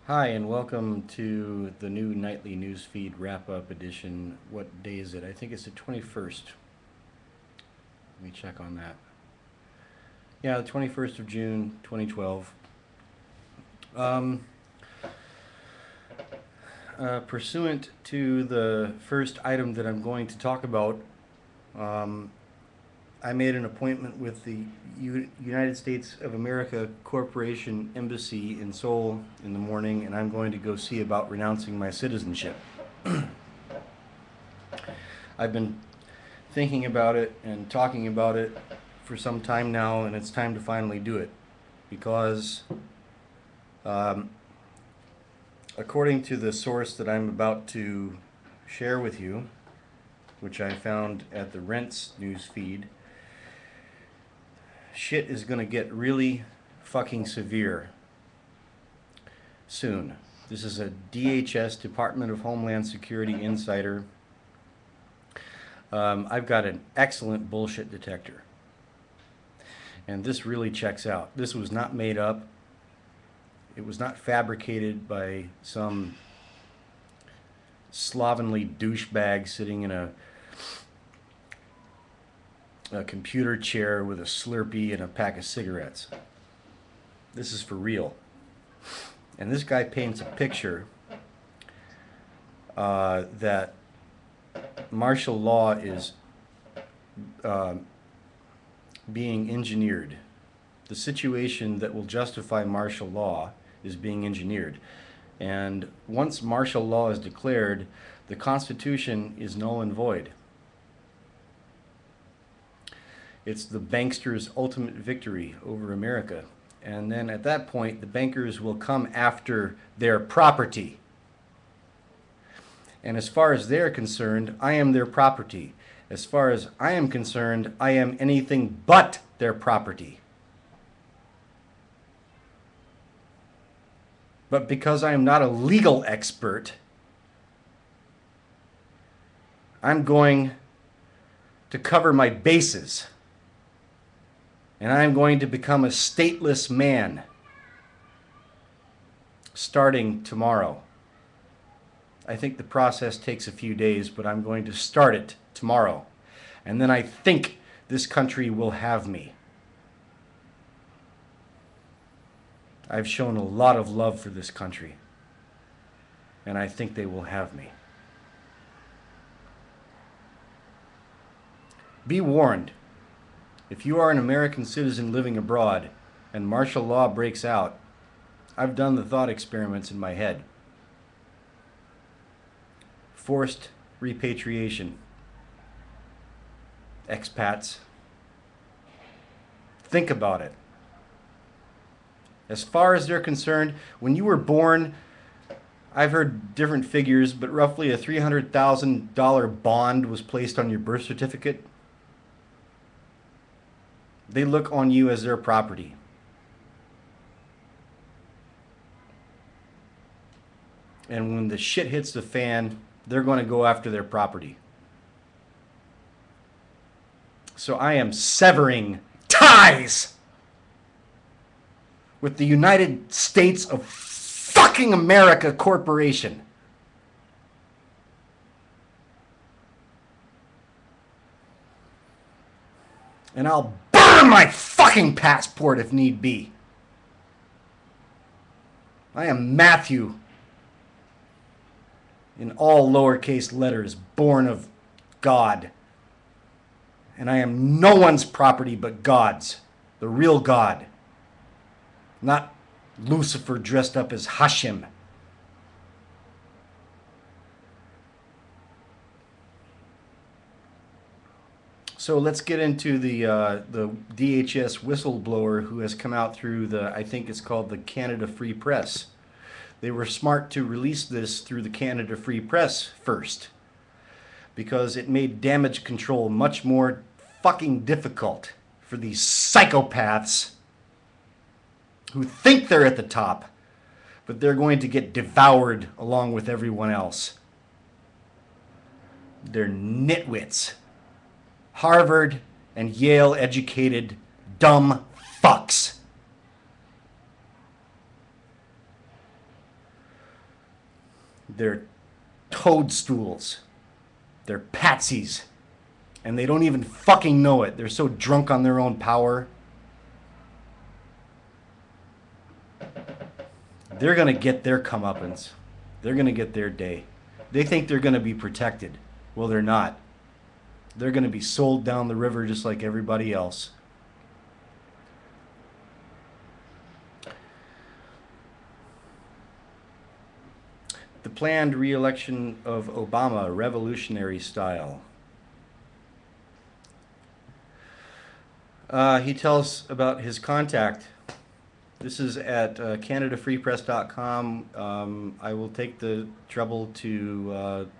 Hi, and welcome to the new nightly Newsfeed Wrap-Up edition. What day is it? I think it's the 21st. Let me check on that. Yeah, the 21st of June, 2012. Um, Pursuant to the first item that I'm going to talk about, um, I made an appointment with the United States of America Corporation Embassy in Seoul in the morning, and I'm going to go see about renouncing my citizenship. I've been thinking about it and talking about it for some time now, and it's time to finally do it. Because, um, according to the source that I'm about to share with you, which I found at the Rents news feed, shit is going to get really fucking severe soon. This is a DHS, Department of Homeland Security insider. I've got an excellent bullshit detector. And this really checks out. This was not made up. It was not fabricated by some slovenly douchebag sitting in a computer chair with a Slurpee and a pack of cigarettes. This is for real. And this guy paints a picture that martial law is being engineered. The situation that will justify martial law is being engineered. And once martial law is declared, the Constitution is null and void. It's the banksters' ultimate victory over America. And then at that point, the bankers will come after their property. And as far as they're concerned, I am their property. As far as I am concerned, I am anything but their property. But because I am not a legal expert, I'm going to cover my bases. And I'm going to become a stateless man starting tomorrow. I think the process takes a few days, but I'm going to start it tomorrow. And then I think this country will have me. I've shown a lot of love for this country, and I think they will have me. Be warned. If you are an American citizen living abroad and martial law breaks out, I've done the thought experiments in my head. Forced repatriation. Expats. Think about it. As far as they're concerned, when you were born, I've heard different figures, but roughly a $300,000 bond was placed on your birth certificate. They look on you as their property. And when the shit hits the fan, they're going to go after their property. So I am severing ties with the United States of fucking America Corporation. And I'll burn my fucking passport if need be. I am Matthew, in all lowercase letters, born of God. And I am no one's property but God's, the real God. Not Lucifer dressed up as Hashem. So let's get into the DHS whistleblower who has come out through the, I think it's called the Canada Free Press. They were smart to release this through the Canada Free Press first, because it made damage control much more fucking difficult for these psychopaths who think they're at the top, but they're going to get devoured along with everyone else. They're nitwits. Harvard and Yale educated dumb fucks. They're toadstools. They're patsies. And they don't even fucking know it. They're so drunk on their own power. They're going to get their comeuppance. They're going to get their day. They think they're going to be protected. Well, they're not. They're going to be sold down the river just like everybody else. The planned re-election of Obama, revolutionary style. He tells about his contact. This is at CanadaFreePress.com. I will take the trouble to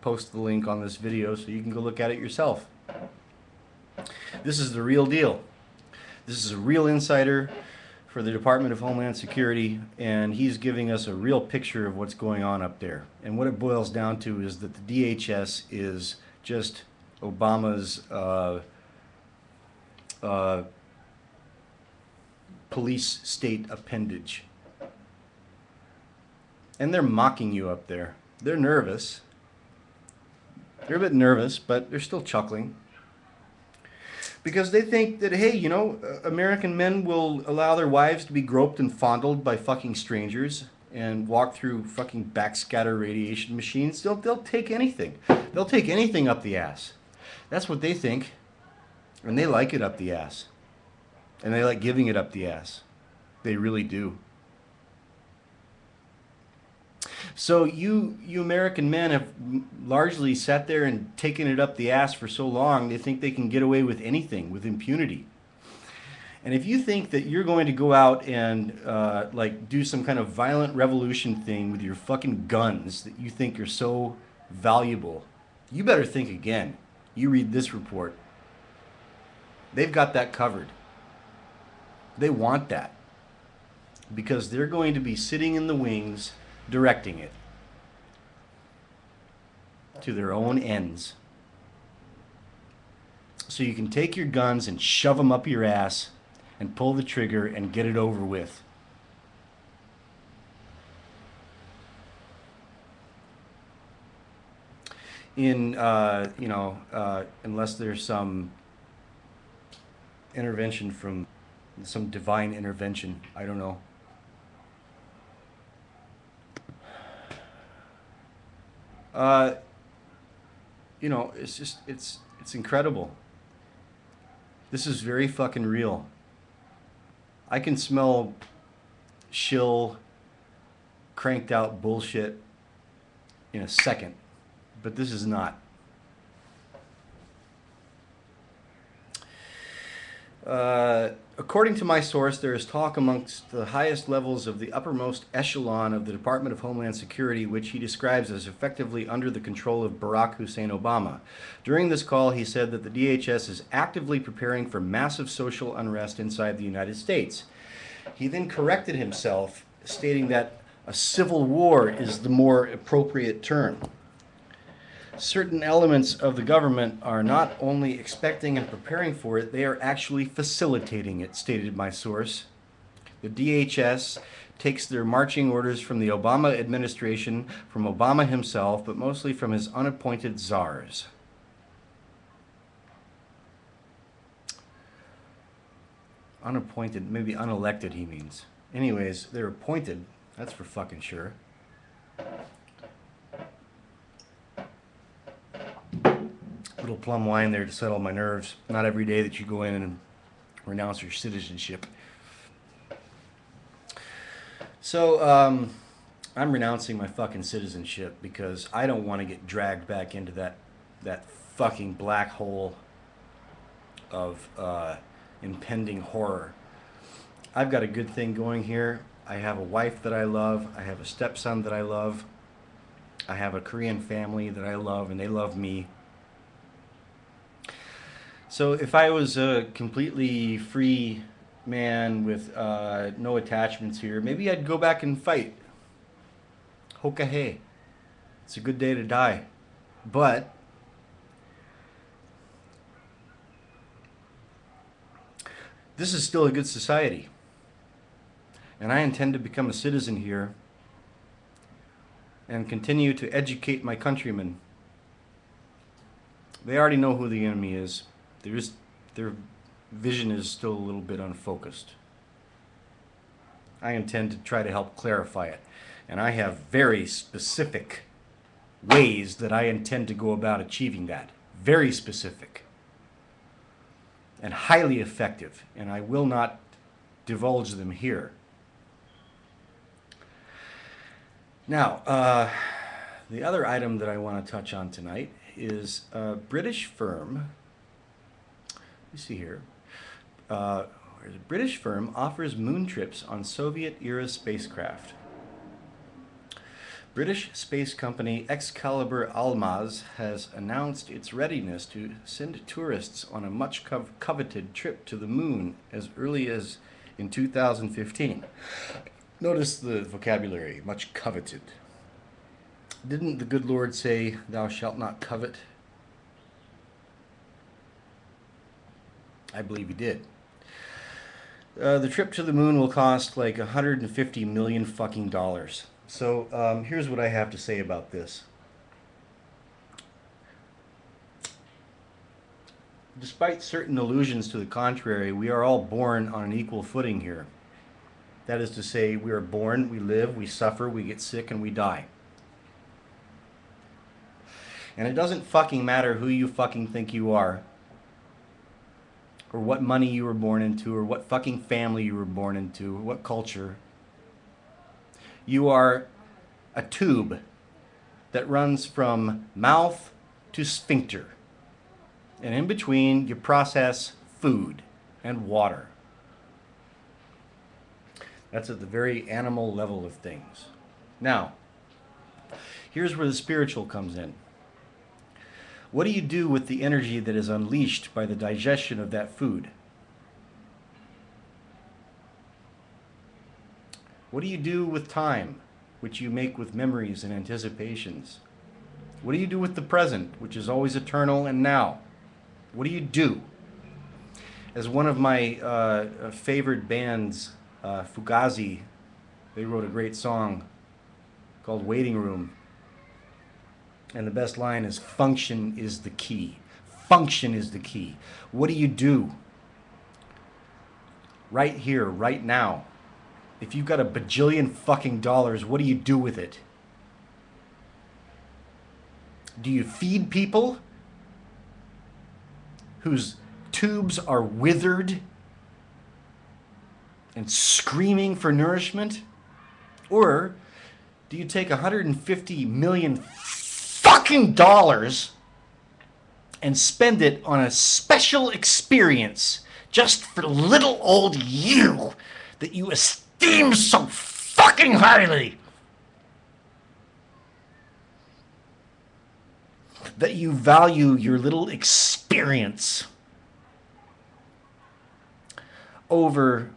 post the link on this video so you can go look at it yourself. This is the real deal. This is a real insider for the Department of Homeland Security, and he's giving us a real picture of what's going on up there. And what it boils down to is that the DHS is just Obama's police state appendage. And they're mocking you up there. They're nervous. They're a bit nervous, but they're still chuckling. Because they think that, hey, you know, American men will allow their wives to be groped and fondled by fucking strangers and walk through fucking backscatter radiation machines. They'll take anything. They'll take anything up the ass. That's what they think. And they like it up the ass. And they like giving it up the ass. They really do. So you American men have largely sat there and taken it up the ass for so long, they think they can get away with anything, with impunity. And if you think that you're going to go out and like do some kind of violent revolution thing with your fucking guns that you think are so valuable, you better think again. You read this report. They've got that covered. They want that. Because they're going to be sitting in the wings directing it to their own ends. So you can take your guns and shove them up your ass and pull the trigger and get it over with. In, unless there's some intervention from some divine intervention, I don't know. It's just, it's incredible. This is very fucking real. I can smell shill, cranked out bullshit in a second, but this is not. According to my source, there is talk amongst the highest levels of the uppermost echelon of the Department of Homeland Security, which he describes as effectively under the control of Barack Hussein Obama. During this call, he said that the DHS is actively preparing for massive social unrest inside the United States. He then corrected himself, stating that a civil war is the more appropriate term. Certain elements of the government are not only expecting and preparing for it, they are actually facilitating it, stated my source. The DHS takes their marching orders from the Obama administration, from Obama himself, but mostly from his unappointed czars. Unappointed, maybe unelected he means. Anyways, they're appointed, that's for fucking sure. Little plum wine there to settle my nerves. Not every day that you go in and renounce your citizenship. So, I'm renouncing my fucking citizenship because I don't want to get dragged back into that fucking black hole of impending horror. I've got a good thing going here. I have a wife that I love. I have a stepson that I love. I have a Korean family that I love, and they love me. So if I was a completely free man with no attachments here, maybe I'd go back and fight. Hokahe. It's a good day to die. But this is still a good society. And I intend to become a citizen here and continue to educate my countrymen. They already know who the enemy is. Their vision is still a little bit unfocused. I intend to try to help clarify it. And I have very specific ways that I intend to go about achieving that. Very specific. And highly effective. And I will not divulge them here. Now, the other item that I want to touch on tonight is a British firm. Let me see here. A British firm offers moon trips on Soviet-era spacecraft. British space company Excalibur Almaz has announced its readiness to send tourists on a much coveted trip to the moon as early as in 2015. Notice the vocabulary, much coveted. Didn't the good Lord say, "Thou shalt not covet"? I believe he did. The trip to the moon will cost like 150 million fucking dollars. So here's what I have to say about this. Despite certain illusions to the contrary, we are all born on an equal footing here. That is to say, we are born, we live, we suffer, we get sick, and we die. And it doesn't fucking matter who you fucking think you are, or what money you were born into, or what fucking family you were born into, or what culture. You are a tube that runs from mouth to sphincter. And in between, you process food and water. That's at the very animal level of things. Now, here's where the spiritual comes in. What do you do with the energy that is unleashed by the digestion of that food? What do you do with time, which you make with memories and anticipations? What do you do with the present, which is always eternal and now? What do you do? As one of my favorite bands, Fugazi, they wrote a great song called Waiting Room. And the best line is, function is the key. Function is the key. What do you do? Right here, right now. If you've got a bajillion fucking dollars, what do you do with it? Do you feed people whose tubes are withered and screaming for nourishment? Or do you take 150 million fucking dollars and spend it on a special experience just for little old you that you esteem so fucking highly, that you value your little experience over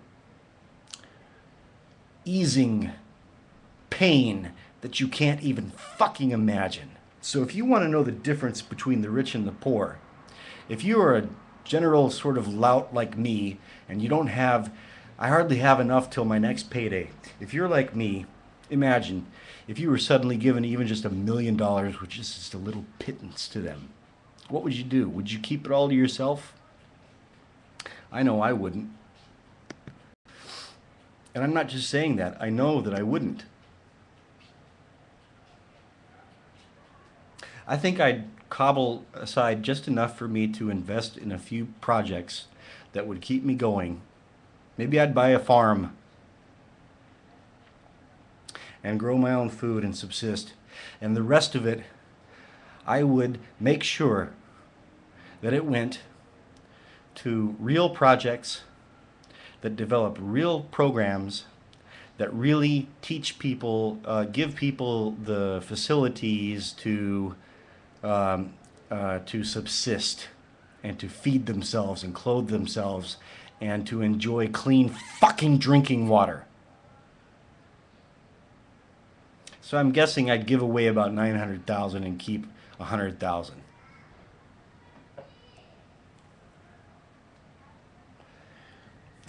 easing pain that you can't even fucking imagine? So if you want to know the difference between the rich and the poor, if you are a general sort of lout like me and you don't have, I hardly have enough till my next payday. If you're like me, imagine if you were suddenly given even just $1 million, which is just a little pittance to them. What would you do? Would you keep it all to yourself? I know I wouldn't. And I'm not just saying that. I know that I wouldn't. I think I'd cobble aside just enough for me to invest in a few projects that would keep me going. Maybe I'd buy a farm and grow my own food and subsist. And the rest of it, I would make sure that it went to real projects that develop real programs that really teach people, give people the facilities to subsist and to feed themselves and clothe themselves and to enjoy clean fucking drinking water. So I'm guessing I'd give away about 900,000 and keep 100,000.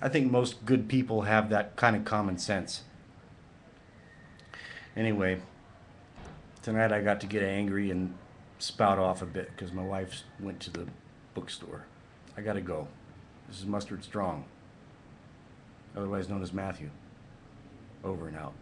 I think most good people have that kind of common sense. Anyway, Tonight I got to get angry and spout off a bit because my wife went to the bookstore. I gotta go. This is Mustard Strong, otherwise known as Matthew. Over and out.